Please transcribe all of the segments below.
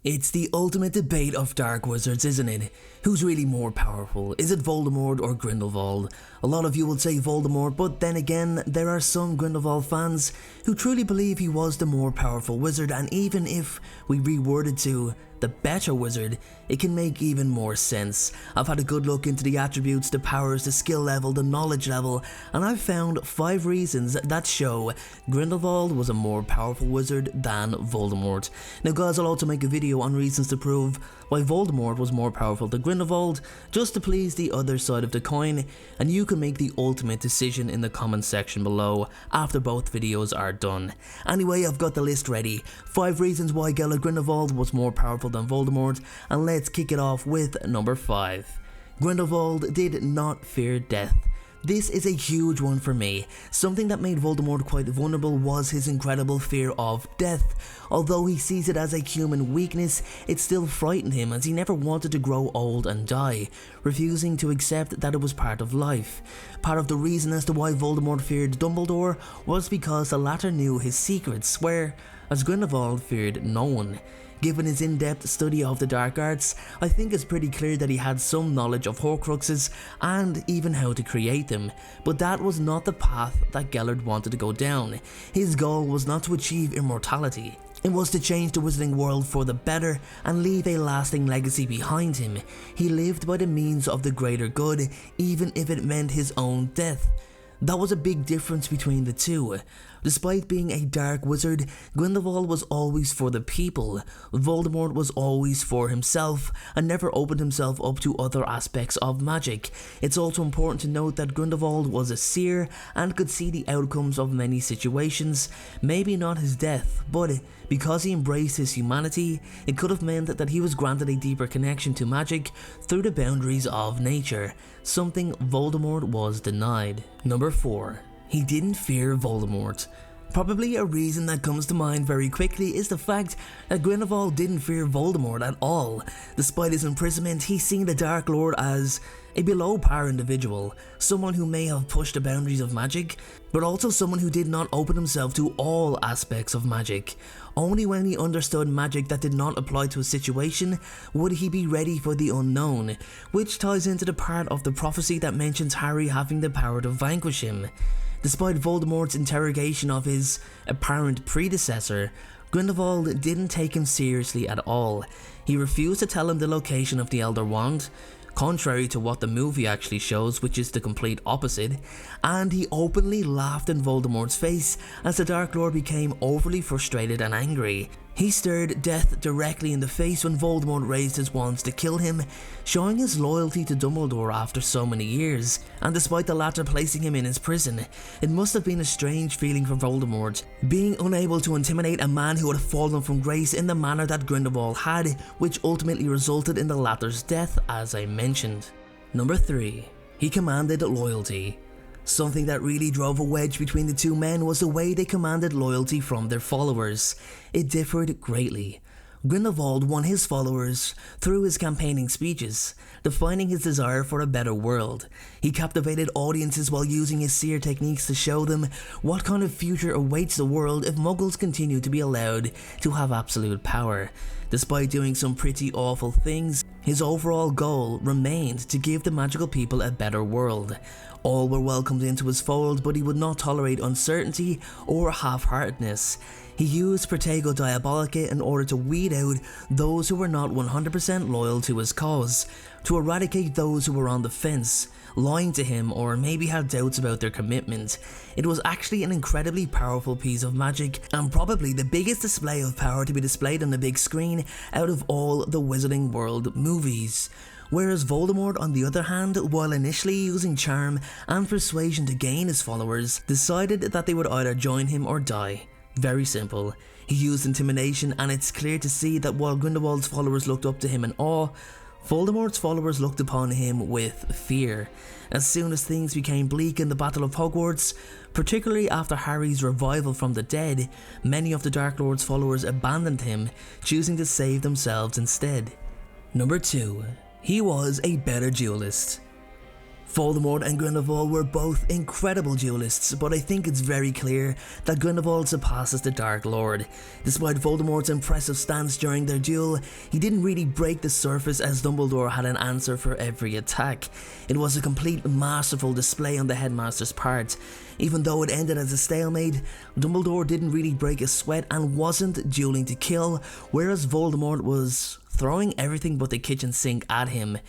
It's the ultimate debate of dark wizards, isn't it? Who's really more powerful? Is it Voldemort or Grindelwald? A lot of you will say Voldemort, but then again, there are some Grindelwald fans who truly believe he was the more powerful wizard, and even if we reworded to the better wizard, it can make even more sense. I've had a good look into the attributes, the powers, the skill level, the knowledge level, and I've found 5 reasons that show Grindelwald was a more powerful wizard than Voldemort. Now guys, I'll also make a video on reasons to prove why Voldemort was more powerful than Grindelwald, just to please the other side of the coin, and you can make the ultimate decision in the comment section below after both videos are done. Anyway, I've got the list ready. 5 reasons why Gellert Grindelwald was more powerful than Voldemort, and let's kick it off with number 5. Grindelwald did not fear death. This is a huge one for me. Something that made Voldemort quite vulnerable was his incredible fear of death. Although he sees it as a human weakness, it still frightened him as he never wanted to grow old and die, refusing to accept that it was part of life. Part of the reason as to why Voldemort feared Dumbledore was because the latter knew his secrets, whereas Grindelwald feared no one. Given his in-depth study of the dark arts, I think it's pretty clear that he had some knowledge of Horcruxes and even how to create them, but that was not the path that Gellert wanted to go down. His goal was not to achieve immortality. It was to change the wizarding world for the better and leave a lasting legacy behind him. He lived by the means of the greater good, even if it meant his own death. That was a big difference between the two. Despite being a dark wizard, Grindelwald was always for the people. Voldemort was always for himself and never opened himself up to other aspects of magic. It's also important to note that Grindelwald was a seer and could see the outcomes of many situations. Maybe not his death, but because he embraced his humanity, it could have meant that he was granted a deeper connection to magic through the boundaries of nature, something Voldemort was denied. Number 4. He didn't fear Voldemort. Probably a reason that comes to mind very quickly is the fact that Grindelwald didn't fear Voldemort at all. Despite his imprisonment, he seen the Dark Lord as a below-par individual, someone who may have pushed the boundaries of magic, but also someone who did not open himself to all aspects of magic. Only when he understood magic that did not apply to a situation would he be ready for the unknown, which ties into the part of the prophecy that mentions Harry having the power to vanquish him. Despite Voldemort's interrogation of his apparent predecessor, Grindelwald didn't take him seriously at all. He refused to tell him the location of the Elder Wand, contrary to what the movie actually shows, which is the complete opposite, and he openly laughed in Voldemort's face as the Dark Lord became overly frustrated and angry. He stared death directly in the face when Voldemort raised his wands to kill him, showing his loyalty to Dumbledore after so many years, and despite the latter placing him in his prison, it must have been a strange feeling for Voldemort, being unable to intimidate a man who had fallen from grace in the manner that Grindelwald had, which ultimately resulted in the latter's death, as I mentioned. Number 3. He commanded loyalty. Something that really drove a wedge between the two men was the way they commanded loyalty from their followers. It differed greatly. Grindelwald won his followers through his campaigning speeches, defining his desire for a better world. He captivated audiences while using his seer techniques to show them what kind of future awaits the world if Muggles continue to be allowed to have absolute power. Despite doing some pretty awful things, his overall goal remained to give the magical people a better world. All were welcomed into his fold, but he would not tolerate uncertainty or half-heartedness. He used Protego Diabolica in order to weed out those who were not 100% loyal to his cause, to eradicate those who were on the fence, lying to him, or maybe had doubts about their commitment. It was actually an incredibly powerful piece of magic, and probably the biggest display of power to be displayed on the big screen out of all the Wizarding World movies. Whereas Voldemort, on the other hand, while initially using charm and persuasion to gain his followers, decided that they would either join him or die. Very simple. He used intimidation, and it's clear to see that while Grindelwald's followers looked up to him in awe, Voldemort's followers looked upon him with fear. As soon as things became bleak in the Battle of Hogwarts, particularly after Harry's revival from the dead, many of the Dark Lord's followers abandoned him, choosing to save themselves instead. Number 2. He was a better duelist. Voldemort and Grindelwald were both incredible duelists, but I think it's very clear that Grindelwald surpasses the Dark Lord. Despite Voldemort's impressive stance during their duel, he didn't really break the surface as Dumbledore had an answer for every attack. It was a complete masterful display on the headmaster's part. Even though it ended as a stalemate, Dumbledore didn't really break a sweat and wasn't dueling to kill, whereas Voldemort was throwing everything but the kitchen sink at him.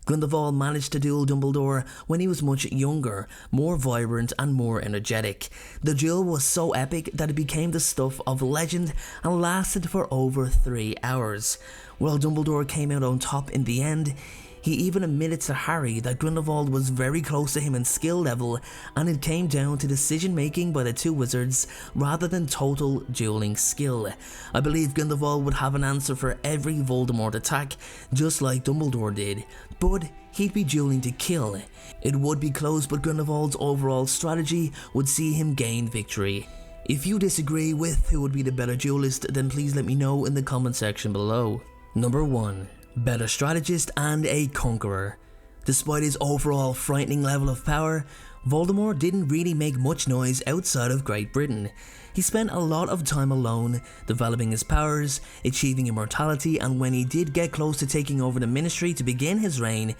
Grindelwald managed to duel Dumbledore when he was much younger, more vibrant and more energetic. The duel was so epic that it became the stuff of legend and lasted for over 3 hours. While Dumbledore came out on top in the end, he even admitted to Harry that Grindelwald was very close to him in skill level, and it came down to decision making by the two wizards rather than total dueling skill. I believe Grindelwald would have an answer for every Voldemort attack, just like Dumbledore did, but he'd be dueling to kill. It would be close, but Grindelwald's overall strategy would see him gain victory. If you disagree with who would be the better duelist, then please let me know in the comment section below. Number 1. Better strategist and a conqueror. Despite his overall frightening level of power, Voldemort didn't really make much noise outside of Great Britain. He spent a lot of time alone, developing his powers, achieving immortality, and when he did get close to taking over the ministry to begin his reign,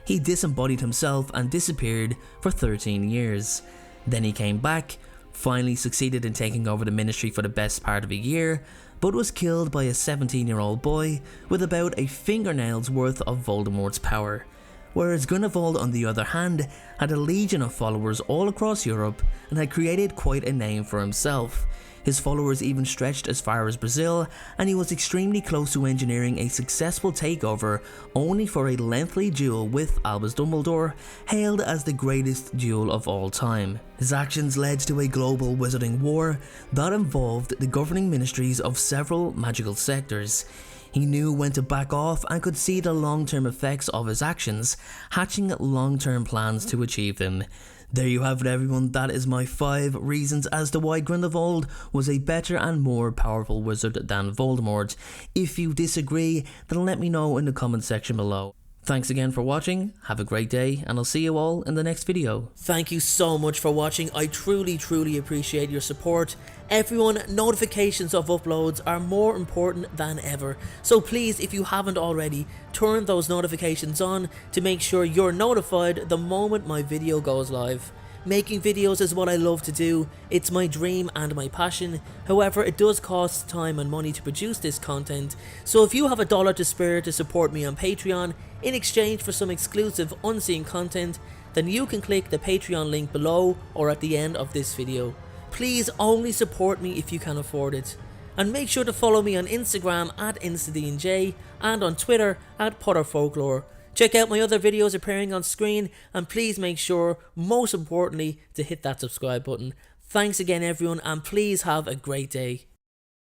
he disembodied himself and disappeared for 13 years. Then he came back, finally succeeded in taking over the ministry for the best part of a year, but was killed by a 17-year-old boy with about a fingernail's worth of Voldemort's power. Whereas Grindelwald, on the other hand, had a legion of followers all across Europe and had created quite a name for himself. His followers even stretched as far as Brazil, and he was extremely close to engineering a successful takeover, only for a lengthy duel with Albus Dumbledore, hailed as the greatest duel of all time. His actions led to a global wizarding war that involved the governing ministries of several magical sectors. He knew when to back off and could see the long-term effects of his actions, hatching long-term plans to achieve them. There you have it, everyone. That is my 5 reasons as to why Grindelwald was a better and more powerful wizard than Voldemort. If you disagree, then let me know in the comment section below. Thanks again for watching, have a great day, and I'll see you all in the next video. Thank you so much for watching. I truly appreciate your support. Everyone, notifications of uploads are more important than ever, so please, if you haven't already, turn those notifications on to make sure you're notified the moment my video goes live. Making videos is what I love to do, it's my dream and my passion. However, it does cost time and money to produce this content, so if you have $1 to spare to support me on Patreon in exchange for some exclusive unseen content, then you can click the Patreon link below or at the end of this video. Please only support me if you can afford it. And make sure to follow me on Instagram at InstaDNJ and on Twitter at Folklore. Check out my other videos appearing on screen, and please make sure, most importantly, to hit that subscribe button. Thanks again everyone, and please have a great day.